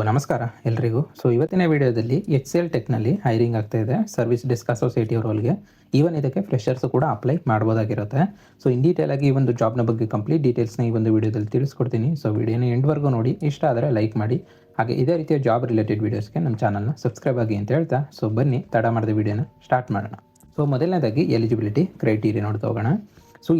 ನಮಸ್ಕಾರ ಎಲ್ರಿಗೂ. ಇವತ್ತಿನ ವಿಡಿಯೋದಲ್ಲಿ ಎಚ್ ಸಿ ಎಲ್ ಟೆಕ್ನಲ್ಲಿ ಹೈರಿಂಗ್ ಆಗ್ತಾ ಇದೆ ಸರ್ವಿಸ್ ಡೆಸ್ಕ್ ಅಸೋಸಿಯೇಟಿವ್ ರೋಲ್ಗೆ. ಈವನ್ ಇದಕ್ಕೆ ಫ್ರೆಷರ್ಸ್ ಕೂಡ ಅಪ್ಲೈ ಮಾಡ್ಬೋದಾಗಿರುತ್ತೆ. ಇನ್ ಡೀಟೇಲ್ ಆಗಿ ಈ ಒಂದು ಜಾಬ್ನ ಬಗ್ಗೆ ಕಂಪ್ಲೀಟ್ ಡೀಟೇಲ್ಸ್ನ ಈ ಒಂದು ವಿಡಿಯೋದಲ್ಲಿ ತಿಳಿಸ್ಕೊಡ್ತೀನಿ. ವಿಡಿಯೋನ ಎಂಡ್ವರೆಗೂ ನೋಡಿ, ಇಷ್ಟ ಆದರೆ ಲೈಕ್ ಮಾಡಿ. ಹಾಗೆ ಇದೇ ರೀತಿಯ ಜಾಬ್ ರಿಲೇಟೆಡ್ ವೀಡಿಯೋಸ್ಗೆ ನಮ್ಮ ಚಾನಲ್ನ ಸಬ್ಸ್ಕ್ರೈಬ್ ಆಗಿ ಅಂತ ಹೇಳ್ತಾ ಬನ್ನಿ ತಡ ಮಾಡಿದ ವಿಡಿಯೋನ ಸ್ಟಾರ್ಟ್ ಮಾಡೋಣ. ಮೊದಲನೇದಾಗಿ ಎಲಿಜಿಬಿಲಿಟಿ ಕ್ರೈಟೀರಿಯಾ ನೋಡ್ತಾ ಹೋಗೋಣ.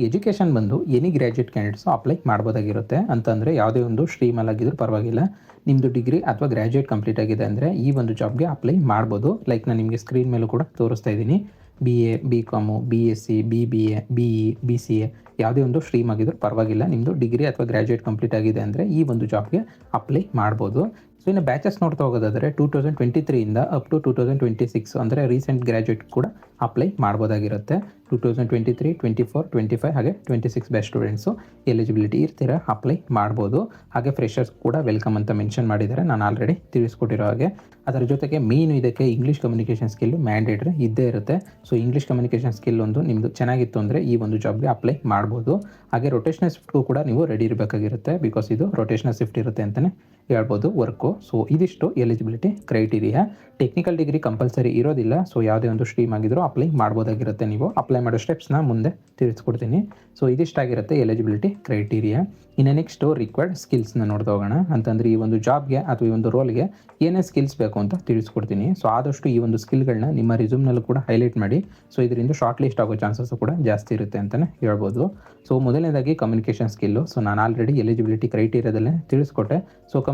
ಎಜುಕೇಷನ್ ಬಂದು ಎನಿ ಗ್ರ್ಯಾಜುಯೇಟ್ ಕ್ಯಾಂಡಿಡೇಟ್ಸು ಅಪ್ಲೈ ಮಾಡ್ಬೋದಾಗಿರುತ್ತೆ. ಅಂತಂದರೆ ಯಾವುದೇ ಒಂದು ಸ್ಟ್ರೀಮಲ್ಲಾಗಿದ್ರೂ ಪರವಾಗಿಲ್ಲ, ನಿಮ್ಮದು ಡಿಗ್ರಿ ಅಥವಾ ಗ್ರ್ಯಾಜುಯೇಟ್ ಕಂಪ್ಲೀಟ್ ಆಗಿದೆ ಅಂದರೆ ಈ ಒಂದು ಜಾಬ್ಗೆ ಅಪ್ಲೈ ಮಾಡ್ಬೋದು. ಲೈಕ್ ನಾನು ನಿಮಗೆ ಸ್ಕ್ರೀನ್ ಮೇಲೂ ಕೂಡ ತೋರಿಸ್ತಾ ಇದ್ದೀನಿ. BA, BCom, BSc, BBA, BE, BCA ಯಾವುದೇ ಒಂದು ಸ್ಟ್ರೀಮ್ ಆಗಿದ್ರೂ ಪರವಾಗಿಲ್ಲ, ನಿಮ್ಮದು ಡಿಗ್ರಿ ಅಥವಾ ಗ್ರ್ಯಾಜುಯೇಟ್ ಕಂಪ್ಲೀಟ್ ಆಗಿದೆ ಅಂದರೆ ಈ ಒಂದು ಜಾಬ್ಗೆ ಅಪ್ಲೈ ಮಾಡ್ಬೋದು. ಇನ್ನು ಬ್ಯಾಚಸ್ ನೋಡ್ತಾ ಹೋಗೋದಾದರೆ 2023ಇಂದ ಅಪ್ ಟು 2026 ಅಂದರೆ ರೀಸೆಂಟ್ ಗ್ರ್ಯಾಜುಯೇಟ್ ಕೂಡ ಅಪ್ಲೈ ಮಾಡ್ಬೋದಾಗಿರುತ್ತೆ. 2023, 24, 25 ಹಾಗೆ 26 ಬ್ಯಾಚ್ ಸ್ಟೂಡೆಂಟ್ಸು ಎಲಿಜಿಬಿಲಿಟಿ ಇರ್ತೀರ ಅಪ್ಲೈ ಮಾಡ್ಬೋದು. ಹಾಗೆ ಫ್ರೆಷರ್ಸ್ ಕೂಡ ವೆಲ್ಕಮ್ ಅಂತ ಮೆನ್ಷನ್ ಮಾಡಿದ್ದಾರೆ, ನಾನು ಆಲ್ರೆಡಿ ತಿಳಿಸ್ಕೊಟ್ಟಿರೋ ಹಾಗೆ. ಅದರ ಜೊತೆಗೆ ಮೇಯ್ನು ಇದಕ್ಕೆ ಇಂಗ್ಲೀಷ್ ಕಮ್ಯುನಿಕೇಷನ್ ಸ್ಕಿಲ್ಲು ಮ್ಯಾಂಡೇಟ್ರಿ ಇದ್ದೇ ಇರುತ್ತೆ. ಇಂಗ್ಲೀಷ್ ಕಮ್ಯುನಿಕೇಷನ್ ಸ್ಕಿಲ್ ಒಂದು ನಿಮ್ಮದು ಚೆನ್ನಾಗಿತ್ತು ಅಂದರೆ ಈ ಒಂದು ಜಾಬ್ಗೆ ಅಪ್ಲೈ ಮಾಡ್ಬೋದು. ಹಾಗೆ ರೊಟೇಷನಲ್ ಶಿಫ್ಟ್ಗೂ ಕೂಡ ನೀವು ರೆಡಿ ಇರಬೇಕಾಗಿರುತ್ತೆ, ಬಿಕಾಸ್ ಇದು ರೊಟೇಷನಲ್ ಶಿಫ್ಟ್ ಇರುತ್ತೆ ಅಂತಲೇ ಹೇಳ್ಬೋದು ವರ್ಕು. ಇದಿಷ್ಟು eligibility criteria. Technical degree compulsory ಇರೋದಿಲ್ಲ, ಯಾವುದೇ ಒಂದು ಸ್ಟ್ರೀಮ್ ಆಗಿದ್ರೂ ಅಪ್ಲೈ ಮಾಡ್ಬೋದಾಗಿರುತ್ತೆ. ನೀವು ಅಪ್ಲೈ ಮಾಡೋ ಸ್ಟೆಪ್ಸ್ನ ಮುಂದೆ ತಿಳಿಸ್ಕೊಡ್ತೀನಿ. ಇದಿಷ್ಟಾಗಿರುತ್ತೆ ಎಲಿಜಿಬಿಲಿಟಿ ಕ್ರೈಟೀರಿಯಾ. ಇನ್ನು ನೆಕ್ಸ್ಟು ರಿಕ್ವೈರ್ಡ್ ಸ್ಕಿಲ್ಸ್ನ ನೋಡ್ತಾ ಹೋಗೋಣ. ಅಂತಂದರೆ ಈ ಒಂದು ಜಾಬ್ಗೆ ಅಥವಾ ಈ ಒಂದು ರೋಲ್ಗೆ ಏನೇ ಸ್ಕಿಲ್ಸ್ ಬೇಕು ಅಂತ ತಿಳಿಸ್ಕೊಡ್ತೀನಿ. ಆದಷ್ಟು ಈ ಒಂದು ಸ್ಕಿಲ್ಗಳನ್ನ ನಿಮ್ಮ ರಿಸ್ಯೂಮ್ನಲ್ಲೂ ಕೂಡ ಹೈಲೈಟ್ ಮಾಡಿ. ಇದರಿಂದ ಶಾರ್ಟ್ ಲಿಸ್ಟ್ ಆಗೋ ಚಾನ್ಸಸ್ ಕೂಡ ಜಾಸ್ತಿ ಇರುತ್ತೆ ಅಂತಲೇ ಹೇಳ್ಬೋದು. ಮೊದಲನೇದಾಗಿ ಕಮ್ಯುನಿಕೇಷನ್ ಸ್ಕಿಲ್ಲು. ನಾನು ಆಲ್ರೆಡಿ ಎಲಿಜಿಬಿಲಿಟಿ ಕ್ರೈಟೀರಿಯಾದಲ್ಲೇ ತಿಳಿಸ್ಕೊಟ್ಟೆ.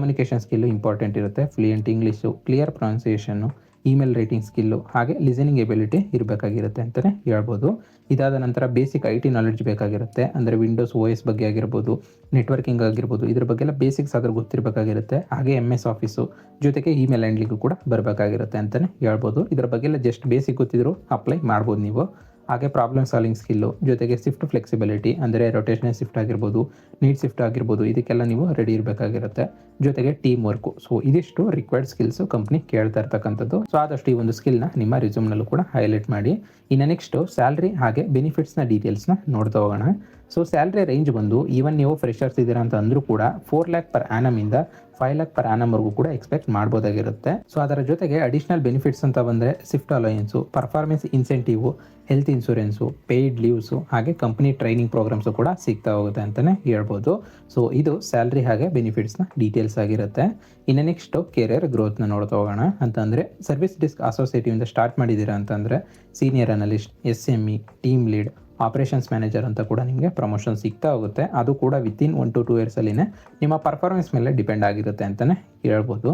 ಕಮ್ಯುನಿಕೇಷನ್ ಸ್ಕಿಲ್ಲು ಇಂಪಾರ್ಟೆಂಟ್ ಇರುತ್ತೆ. Fluent English, clear pronunciation, email writing skill, ಹಾಗೆ ಲಿಸನಿಂಗ್ ಎಬಿಲಿಟಿ ಇರಬೇಕಾಗಿರುತ್ತೆ ಅಂತಲೇ ಹೇಳ್ಬೋದು. ಇದಾದ ನಂತರ ಬೇಸಿಕ್ IT ನಾಲೆಡ್ಜ್ ಬೇಕಾಗಿರುತ್ತೆ. ಅಂದರೆ ವಿಂಡೋಸ್ OS ಬಗ್ಗೆ ಆಗಿರ್ಬೋದು, ನೆಟ್ವರ್ಕಿಂಗ್ ಆಗಿರ್ಬೋದು, ಇದ್ರ ಬಗ್ಗೆ ಎಲ್ಲ ಬೇಸಿಕ್ಸ್ ಆದರೂ ಗೊತ್ತಿರಬೇಕಾಗಿರುತ್ತೆ. ಹಾಗೆ MS ಆಫೀಸು ಜೊತೆಗೆ ಇಮೇಲ್ ಹ್ಯಾಂಡ್ಲಿಂಗು ಕೂಡ ಬರಬೇಕಾಗಿರುತ್ತೆ ಅಂತಲೇ ಹೇಳ್ಬೋದು. ಇದರ ಬಗ್ಗೆ ಎಲ್ಲ ಜಸ್ಟ್ ಬೇಸಿಕ್ ಗೊತ್ತಿದ್ರು ಅಪ್ಲೈ ಮಾಡ್ಬೋದು ನೀವು. ಹಾಗೆ ಪ್ರಾಬ್ಲಮ್ ಸಾಲ್ವಿಂಗ್ ಸ್ಕಿಲ್ಲು ಜೊತೆಗೆ ಶಿಫ್ಟ್ ಫ್ಲೆಕ್ಸಿಬಿಲಿಟಿ, ಅಂದರೆ ರೊಟೇಷನಲ್ ಶಿಫ್ಟ್ ಆಗಿರ್ಬೋದು, ನೀಟ್ ಶಿಫ್ಟ್ ಆಗಿರ್ಬೋದು, ಇದಕ್ಕೆಲ್ಲ ನೀವು ರೆಡಿ ಇರಬೇಕಾಗಿರುತ್ತೆ. ಜೊತೆಗೆ ಟೀಮ್ ವರ್ಕು. ಇದಿಷ್ಟು ರಿಕ್ವೈರ್ಡ್ ಸ್ಕಿಲ್ಸು ಕಂಪ್ನಿ ಕೇಳ್ತಾ ಇರ್ತಕ್ಕಂಥದ್ದು. ಆದಷ್ಟು ಈ ಒಂದು ಸ್ಕಿಲ್ನ ನಿಮ್ಮ ರಿಸ್ಯೂಮ್ನಲ್ಲೂ ಕೂಡ ಹೈಲೈಟ್ ಮಾಡಿ. ಇನ್ನು ನೆಕ್ಸ್ಟು ಸ್ಯಾಲ್ರಿ ಹಾಗೆ ಬೆನಿಫಿಟ್ಸ್ನ ಡೀಟೇಲ್ಸ್ನ ನೋಡ್ತಾ ಹೋಗೋಣ. ಸ್ಯಾಲ್ರಿ ರೇಂಜ್ ಬಂದು ಈವನ್ ನೀವು ಫ್ರೆಷರ್ಸ್ ಇದ್ದೀರಾ ಅಂತ ಅಂದರೂ ಕೂಡ 4 lakh per annum ಇಂದ 5 lakh per annum ವರೆಗೂ ಕೂಡ ಎಕ್ಸ್ಪೆಕ್ಟ್ ಮಾಡ್ಬೋದಾಗಿರುತ್ತೆ. ಅದರ ಜೊತೆಗೆ ಅಡಿಷನಲ್ ಬೆನಿಫಿಟ್ಸ್ ಅಂತ ಬಂದರೆ shift allowance, performance incentive, health insurance, paid leaves, ಹಾಗೆ ಕಂಪ್ನಿ ಟ್ರೈನಿಂಗ್ ಪ್ರೋಗ್ರಾಮ್ಸು ಕೂಡ ಸಿಗ್ತಾ ಹೋಗುತ್ತೆ ಅಂತಲೇ ಹೇಳ್ಬೋದು. ಇದು ಸ್ಯಾಲ್ರಿ ಹಾಗೆ ಬೆನಿಫಿಟ್ಸ್ನ ಡೀಟೇಲ್ಸ್ ಆಗಿರುತ್ತೆ. ಇನ್ನು ನೆಕ್ಸ್ಟು ಕೆರಿಯರ್ ಗ್ರೋತ್ನ ನೋಡ್ತಾ ಹೋಗೋಣ. ಅಂತಂದರೆ ಸರ್ವಿಸ್ ಡೆಸ್ಕ್ ಅಸೋಸಿಯೇಟಿವಿಂದ ಸ್ಟಾರ್ಟ್ ಮಾಡಿದ್ದೀರಾ ಅಂತಂದರೆ senior analyst, SME, team lead, operations manager ಅಂತ ಕೂಡ ನಿಮಗೆ ಪ್ರಮೋಷನ್ ಸಿಗ್ತಾ ಹೋಗುತ್ತೆ. ಅದು ಕೂಡ ವಿತಿನ್ 1 to 2 ಇಯರ್ಸಲ್ಲಿನೇ ನಿಮ್ಮ ಪರ್ಫಾರ್ಮೆನ್ಸ್ ಮೇಲೆ ಡಿಪೆಂಡ್ ಆಗಿರುತ್ತೆ ಅಂತಲೇ ಹೇಳ್ಬೋದು.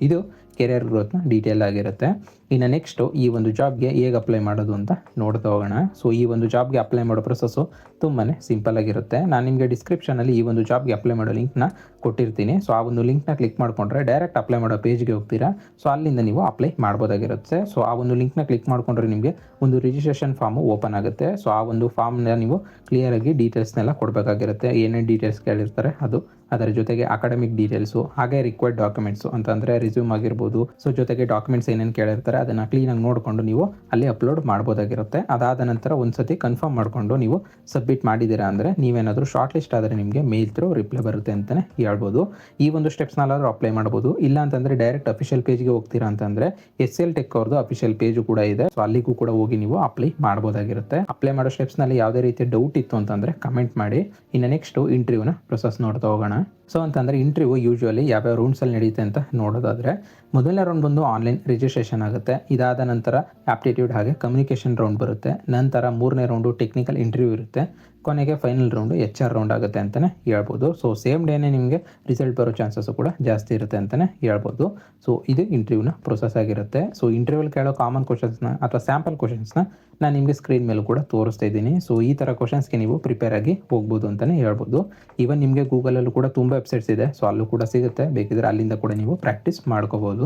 ಇದು ಕೆರಿಯರ್ ಗ್ರೋತ್ನ ಡೀಟೇಲ್ ಆಗಿರುತ್ತೆ. ಇನ್ನು ನೆಕ್ಸ್ಟು ಈ ಒಂದು ಜಾಬ್ಗೆ ಹೇಗೆ ಅಪ್ಲೈ ಮಾಡೋದು ಅಂತ ನೋಡ್ತಾ ಹೋಗೋಣ. ಈ ಒಂದು ಜಾಬ್ಗೆ ಅಪ್ಲೈ ಮಾಡೋ ಪ್ರೊಸೆಸ್ಸು ತುಂಬಾ ಸಿಂಪಲ್ ಆಗಿರುತ್ತೆ. ನಾನು ನಿಮಗೆ ಡಿಸ್ಕ್ರಿಪ್ಷನಲ್ಲಿ ಈ ಒಂದು ಜಾಬ್ಗೆ ಅಪ್ಲೈ ಮಾಡೋ ಲಿಂಕ್ನ ಕೊಟ್ಟಿರ್ತೀನಿ. ಆ ಒಂದು ಲಿಂಕ್ನ ಕ್ಲಿಕ್ ಮಾಡಿಕೊಂಡ್ರೆ ಡೈರೆಕ್ಟ್ ಅಪ್ಲೈ ಮಾಡೋ ಪೇಜ್ಗೆ ಹೋಗ್ತೀರಾ. ಅಲ್ಲಿಂದ ನೀವು ಅಪ್ಲೈ ಮಾಡ್ಬೋದಾಗಿರುತ್ತೆ. ಆ ಒಂದು ಲಿಂಕ್ನ ಕ್ಲಿಕ್ ಮಾಡಿಕೊಂಡ್ರೆ ನಿಮಗೆ ಒಂದು ರಿಜಿಸ್ಟ್ರೇಷನ್ ಫಾರ್ಮು ಓಪನ್ ಆಗುತ್ತೆ. ಆ ಒಂದು ಫಾರ್ಮ್ನ ನೀವು ಕ್ಲಿಯರಾಗಿ ಡೀಟೇಲ್ಸ್ನೆಲ್ಲ ಕೊಡಬೇಕಾಗಿರುತ್ತೆ. ಏನೇನು ಡೀಟೇಲ್ಸ್ ಕೇಳಿರ್ತಾರೆ ಅದು, ಅದರ ಜೊತೆಗೆ ಅಕಾಡೆಮಿಕ್ ಡೀಟೇಲ್ಸು, ಹಾಗೆ ರಿಕ್ವೈರ್ಡ್ ಡಾಕ್ಯುಮೆಂಟ್ಸು ಅಂತಂದರೆ ರಿಸ್ಯೂಮ್ ಆಗಿರ್ಬೋದು. ಜೊತೆಗೆ ಡಾಕ್ಯುಮೆಂಟ್ಸ್ ಏನೇನು ಕೇಳಿರ್ತಾರೆ ಅದನ್ನು ಕ್ಲೀನಾಗಿ ನೋಡಿಕೊಂಡು ನೀವು ಅಲ್ಲಿ ಅಪ್ಲೋಡ್ ಮಾಡ್ಬೋದಾಗಿರುತ್ತೆ. ಅದಾದ ನಂತರ ಒಂದ್ಸತಿ ಕನ್ಫರ್ಮ್ ಮಾಡಿಕೊಂಡು ನೀವು ಸಬ್ಮಿಟ್ ಮಾಡಿದ್ದೀರಾ ಅಂದರೆ ನೀವೇನಾದರೂ ಶಾರ್ಟ್ ಲಿಸ್ಟ್ ಆದರೆ ನಿಮಗೆ ಮೇಲ್ ಥ್ರೂ ರಿಪ್ಲೈ ಬರುತ್ತೆ ಅಂತಲೇ ಹೇಳ್ಬೋದು. ಈ ಒಂದು ಸ್ಟೆಪ್ಸ್ನಲ್ಲಾದರೂ ಅಪ್ಲೈ ಮಾಡ್ಬೋದು. ಇಲ್ಲ ಅಂತಂದರೆ ಡೈರೆಕ್ಟ್ ಅಫಿಷಿಯಲ್ ಪೇಜ್ಗೆ ಹೋಗ್ತೀರಾ ಅಂತಂದರೆ SL Tech ಅವ್ರದ್ದು ಅಫಿಷಿಯಲ್ ಪೇಜು ಕೂಡ ಇದೆ. ಅಲ್ಲಿಗೂ ಕೂಡ ಹೋಗಿ ನೀವು ಅಪ್ಲೈ ಮಾಡ್ಬೋದಾಗಿರುತ್ತೆ. ಅಪ್ಲೈ ಮಾಡೋ ಸ್ಟೆಪ್ಸ್ನಲ್ಲಿ ಯಾವುದೇ ರೀತಿಯ ಡೌಟ್ ಇತ್ತು ಅಂತಂದರೆ ಕಮೆಂಟ್ ಮಾಡಿ. ಇನ್ನು ನೆಕ್ಸ್ಟು ಇಂಟರ್ವ್ಯೂನ ಪ್ರೊಸೆಸ್ ನೋಡ್ತಾ ಹೋಗೋಣ. ಅಂತಂದರೆ ಇಂಟರ್ವ್ಯೂ ಯೂಶ್ವಲಿ ಯಾವ್ಯಾವ ರೌಂಡ್ಸಲ್ಲಿ ನಡೆಯುತ್ತೆ ಅಂತ ನೋಡೋದಾದರೆ ಮೊದಲನೇ ರೌಂಡ್ ಬಂದು ಆನ್ಲೈನ್ ರಿಜಿಸ್ಟ್ರೇಷನ್ ಆಗುತ್ತೆ. ಇದಾದ ನಂತರ ಆಪ್ಟಿಟ್ಯೂಡ್ ಹಾಗೆ ಕಮ್ಯುನಿಕೇಷನ್ ರೌಂಡ್ ಬರುತ್ತೆ. ನಂತರ 3ನೇ ರೌಂಡು ಟೆಕ್ನಿಕಲ್ ಇಂಟರ್ವ್ಯೂ ಇರುತ್ತೆ. ಕೊನೆಗೆ ಫೈನಲ್ ರೌಂಡು HR ರೌಂಡ್ ಆಗುತ್ತೆ ಅಂತಲೇ ಹೇಳ್ಬೋದು. ಸೇಮ್ ಡೇನೇ ನಿಮಗೆ ರಿಸಲ್ಟ್ ಬರೋ ಚಾನ್ಸಸ್ಸು ಕೂಡ ಜಾಸ್ತಿ ಇರುತ್ತೆ ಅಂತಲೇ ಹೇಳ್ಬೋದು. ಇದು ಇಂಟರ್ವ್ಯೂನ ಪ್ರೊಸೆಸ್ ಆಗಿರುತ್ತೆ. ಇಂಟರ್ವ್ಯೂಲಿ ಕೇಳೋ ಕಾಮನ್ ಕ್ವಶನ್ಸ್ನ ಅಥವಾ ಸ್ಯಾಂಪಲ್ ಕ್ವಶನ್ಸ್ನ ನಾನು ನಿಮಗೆ ಸ್ಕ್ರೀನ್ ಮೇಲೂ ಕೂಡ ತೋರಿಸ್ತಾ ಇದ್ದೀನಿ. ಈ ಥರ ಕ್ವಶನ್ಸ್ಗೆ ನೀವು ಪ್ರಿಪೇರ್ ಆಗಿ ಹೋಗ್ಬೋದು ಅಂತಲೇ ಹೇಳ್ಬೋದು. ಈವನ್ ನಿಮಗೆ ಗೂಗಲಲ್ಲೂ ಕೂಡ ತುಂಬ ವೆಬ್ಸೈಟ್ಸ್ ಇದೆ, ಅಲ್ಲೂ ಕೂಡ ಸಿಗುತ್ತೆ. ಬೇಕಿದ್ರೆ ಅಲ್ಲಿಂದ ಕೂಡ ನೀವು ಪ್ರಾಕ್ಟೀಸ್ ಮಾಡ್ಕೋಬೋದು.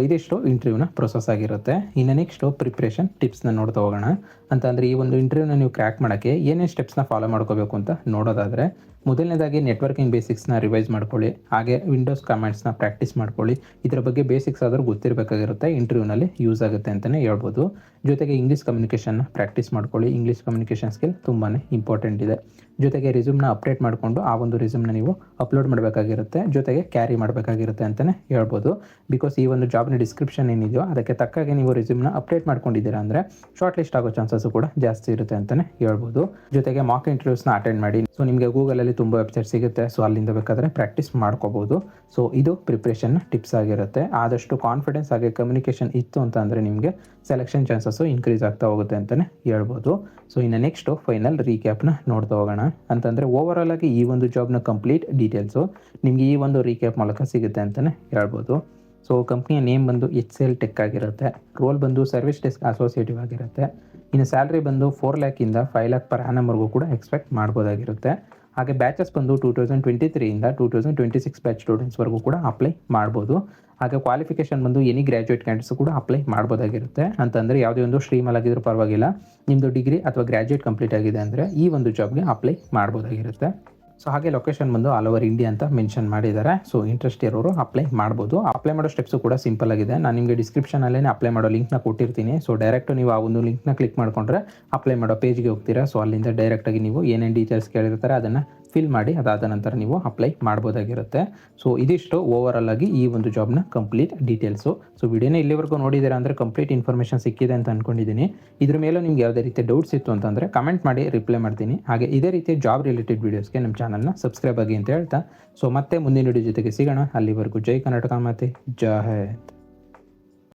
ಇದಿಷ್ಟು ಇಂಟರ್ವ್ಯೂನ ಪ್ರೊಸೆಸ್ ಆಗಿರುತ್ತೆ. ಇನ್ನು ನೆಕ್ಸ್ಟು ಪ್ರಿಪ್ರೇಷನ್ ಟಿಪ್ಸ್ನ ನೋಡ್ತಾ ಹೋಗೋಣ. ಅಂತಂದರೆ ಈ ಒಂದು ಇಂಟರ್ವ್ಯೂನ ನೀವು ಕ್ರ್ಯಾಕ್ ಮಾಡೋಕ್ಕೆ ಏನೇನು ಸ್ಟೆಪ್ಸ್ನ ಫಾಲೋ ಮಾಡ್ಕೋಬೇಕು ಅಂತ ನೋಡೋದಾದರೆ ಮೊದಲನೇದಾಗಿ ನೆಟ್ವರ್ಕಿಂಗ್ ಬೇಸಿಕ್ಸ್ನ ರಿವೈಸ್ ಮಾಡ್ಕೊಳ್ಳಿ, ಹಾಗೆ ವಿಂಡೋಸ್ ಕಮಾಂಡ್ಸ್ನ ಪ್ರಾಕ್ಟೀಸ್ ಮಾಡ್ಕೊಳ್ಳಿ. ಇದರ ಬಗ್ಗೆ ಬೇಸಿಕ್ಸ್ ಆದರೂ ಗೊತ್ತಿರಬೇಕಾಗಿರುತ್ತೆ, ಇಂಟರ್ವ್ಯೂನಲ್ಲಿ ಯೂಸ್ ಆಗುತ್ತೆ ಅಂತಲೇ ಹೇಳ್ಬೋದು. ಜೊತೆಗೆ ಇಂಗ್ಲೀಷ್ ಕಮ್ಯುನಿಕೇಷನ್ನ ಪ್ರಾಕ್ಟೀಸ್ ಮಾಡ್ಕೊಳ್ಳಿ. ಇಂಗ್ಲೀಷ್ ಕಮ್ಯುನಿಕೇಷನ್ ಸ್ಕಿಲ್ ತುಂಬಾ ಇಂಪಾರ್ಟೆಂಟ್ ಇದೆ. ಜೊತೆಗೆ ರಿಸ್ಯೂಮ್ನ ಅಪ್ಡೇಟ್ ಮಾಡಿಕೊಂಡು ಆ ಒಂದು ರಿಸ್ಯೂಮ್ನ ನೀವು ಅಪ್ಲೋಡ್ ಮಾಡಬೇಕಾಗಿರುತ್ತೆ, ಜೊತೆಗೆ ಕ್ಯಾರಿ ಮಾಡಬೇಕಾಗಿರುತ್ತೆ ಅಂತಲೇ ಹೇಳ್ಬೋದು. ಬಿಕಾಸ್ ಈ ಒಂದು ಜಾಬ್ನ ಡಿಸ್ಕ್ರಿಪ್ಷನ್ ಏನಿದೆಯೋ ಅದಕ್ಕೆ ತಕ್ಕಾಗೆ ನೀವು ರಿಸ್ಯೂಮ್ನ ಅಪ್ಡೇಟ್ ಮಾಡ್ಕೊಂಡಿದ್ದೀರಾ ಅಂದರೆ ಶಾರ್ಟ್ ಲಿಸ್ಟ್ ಆಗೋ ಚಾನ್ಸಸ್ಸು ಕೂಡ ಜಾಸ್ತಿ ಇರುತ್ತೆ ಅಂತಲೇ ಹೇಳ್ಬೋದು. ಜೊತೆಗೆ ಮಾಕ್ ಇಂಟರ್ವ್ಯೂಸ್ನ ಅಟೆಂಡ್ ಮಾಡಿ. ಸೊ ನಿಮಗೆ ಗೂಗಲಲ್ಲಿ ತುಂಬ ವೆಬ್ಸೈಟ್ ಸಿಗುತ್ತೆ, ಸೊ ಅಲ್ಲಿಂದ ಬೇಕಾದರೆ ಪ್ರಾಕ್ಟೀಸ್ ಮಾಡ್ಕೋಬೋದು. ಸೊ ಇದು ಪ್ರಿಪ್ರೇಷನ್ ಟಿಪ್ಸ್ ಆಗಿರುತ್ತೆ. ಆದಷ್ಟು ಕಾನ್ಫಿಡೆನ್ಸ್ ಹಾಗೆ ಕಮ್ಯುನಿಕೇಷನ್ ಇತ್ತು ಅಂತ ಅಂದರೆ ನಿಮಗೆ ಸೆಲೆಕ್ಷನ್ ಚಾನ್ಸಸ್ಸು ಇನ್ಕ್ರೀಸ್ ಆಗ್ತಾ ಹೋಗುತ್ತೆ ಅಂತಲೇ ಹೇಳ್ಬೋದು. ಸೊ ಇನ್ನು ನೆಕ್ಸ್ಟು ಫೈನಲ್ ರೀಕ್ಯಾಪ್ನ ನೋಡ್ತಾ ಹೋಗೋಣ. ಅಂತಂದರೆ ಓವರಾಲ್ ಆಗಿ ಈ ಒಂದು ಜಾಬ್ನ ಕಂಪ್ಲೀಟ್ ಡೀಟೇಲ್ಸು ನಿಮಗೆ ಈ ಒಂದು ರೀಕ್ಯಾಪ್ ಮೂಲಕ ಸಿಗುತ್ತೆ ಅಂತಲೇ ಹೇಳ್ಬೋದು. ಸೊ ಕಂಪ್ನಿಯ ನೇಮ್ ಬಂದು HCL ಟೆಕ್ ಆಗಿರುತ್ತೆ. ರೋಲ್ ಬಂದು ಸರ್ವಿಸ್ ಡೆಸ್ಕ್ ಅಸೋಸಿಯೇಟಿವ್ ಆಗಿರುತ್ತೆ. ಇನ್ನು ಸ್ಯಾಲ್ರಿ ಬಂದು 4 ಲ್ಯಾಕಿಂದ 5 ಲ್ಯಾಕ್ ಪರ್ ಆ್ಯನಮ್ವರೆಗೂ ಕೂಡ ಎಕ್ಸ್ಪೆಕ್ಟ್ ಮಾಡ್ಬೋದಾಗಿರುತ್ತೆ. ಹಾಗೆ ಬ್ಯಾಚಸ್ ಬಂದು 2023ಇಂದ 2026 ಬ್ಯಾಚ್ ಸ್ಟೂಡೆಂಟ್ಸ್ವರೆಗೂ ಕೂಡ ಅಪ್ಲೈ ಮಾಡ್ಬೋದು. ಹಾಗೆ ಕ್ವಾಲಿಫಿಕೇಷನ್ ಬಂದು ಎನಿ ಗ್ರ್ಯಾಜುಯೇಟ್ ಕ್ಯಾಂಡಿಡೇಟ್ಸ್ ಕೂಡ ಅಪ್ಲೈ ಮಾಡ್ಬೋದಾಗಿರುತ್ತೆ. ಅಂತಂದರೆ ಯಾವುದೇ ಒಂದು ಸ್ಟ್ರೀಮಲ್ಲಾಗಿದ್ರೂ ಪರವಾಗಿಲ್ಲ, ನಿಮ್ಮದು ಡಿಗ್ರಿ ಅಥವಾ ಗ್ರ್ಯಾಜುಯೇಟ್ ಕಂಪ್ಲೀಟ್ ಆಗಿದೆ ಅಂದರೆ ಈ ಒಂದು ಜಾಬ್ಗೆ ಅಪ್ಲೈ ಮಾಡ್ಬೋದಾಗಿರುತ್ತೆ. ಸೊ ಹಾಗೆ ಲೊಕೇಶನ್ ಬಂದು ಆಲ್ ಓವರ್ ಇಂಡಿಯಾ ಅಂತ ಮೆನ್ಷನ್ ಮಾಡಿದ್ದಾರೆ. ಸೊ ಇಂಟ್ರೆಸ್ಟ್ ಇರೋರು ಅಪ್ಲೈ ಮಾಡ್ಬೋದು. ಅಪ್ಲೈ ಮಾಡೋ ಸ್ಟೆಪ್ಸು ಕೂಡ ಸಿಂಪಲ್ ಆಗಿದೆ. ನಾನು ನಿಮಗೆ ಡಿಸ್ಕ್ರಿಪ್ಷನಲ್ಲೇ ಅಪ್ಲೈ ಮಾಡೋ ಲಿಂಕ್ನ ಕೊಟ್ಟಿರ್ತೀನಿ. ಸೊ ಡೈರೆಕ್ಟ್ ನೀವು ಆ ಒಂದು ಲಿಂಕ್ನ ಕ್ಲಿಕ್ ಮಾಡಿಕೊಂಡ್ರೆ ಅಪ್ಲೈ ಮಾಡೋ ಪೇಜ್ಗೆ ಹೋಗ್ತೀರಾ. ಸೊ ಅಲ್ಲಿಂದ ಡೈರೆಕ್ಟಾಗಿ ನೀವು ಏನೇನು ಡೀಟೇಲ್ಸ್ ಕೇಳಿರ್ತಾರೆ ಅದನ್ನು ಫಿಲ್ ಮಾಡಿ ಅದಾದ ನಂತರ ನೀವು ಅಪ್ಲೈ ಮಾಡ್ಬೋದಾಗಿರುತ್ತೆ. ಸೊ ಇದಿಷ್ಟು ಓವರಾಲ್ ಆಗಿ ಈ ಒಂದು ಜಾಬ್ನ ಕಂಪ್ಲೀಟ್ ಡೀಟೇಲ್ಸು. ಸೊ ವಿಡಿಯೋನ ಇಲ್ಲಿವರೆಗೂ ನೋಡಿದ್ದೀರಾ ಅಂದರೆ ಕಂಪ್ಲೀಟ್ ಇನ್ಫಾರ್ಮೇಷನ್ ಸಿಕ್ಕಿದೆ ಅಂತ ಅಂದ್ಕೊಂಡಿದ್ದೀನಿ. ಇದ್ರ ಮೇಲೂ ನಿಮ್ಗೆ ಯಾವುದೇ ರೀತಿ ಡೌಟ್ಸ್ ಇತ್ತು ಅಂತಂದರೆ ಕಮೆಂಟ್ ಮಾಡಿ ರಿಪ್ಲೈ ಮಾಡ್ತೀನಿ. ಹಾಗೆ ಇದೇ ರೀತಿ ಜಾಬ್ ರಿಲೇಟೆಡ್ ವೀಡಿಯೋಸ್ಗೆ ನಮ್ಮ ಚಾನಲ್ನ ಸಬ್ಸ್ಕ್ರೈಬ್ ಆಗಿ ಅಂತ ಹೇಳ್ತಾ, ಸೊ ಮತ್ತೆ ಮುಂದಿನ ವಿಡಿಯೋ ಜೊತೆಗೆ ಸಿಗೋಣ. ಅಲ್ಲಿವರೆಗೂ ಜೈ ಕರ್ನಾಟಕ, ಮತ್ತೆ ಜೈ ಹಿಂದ್.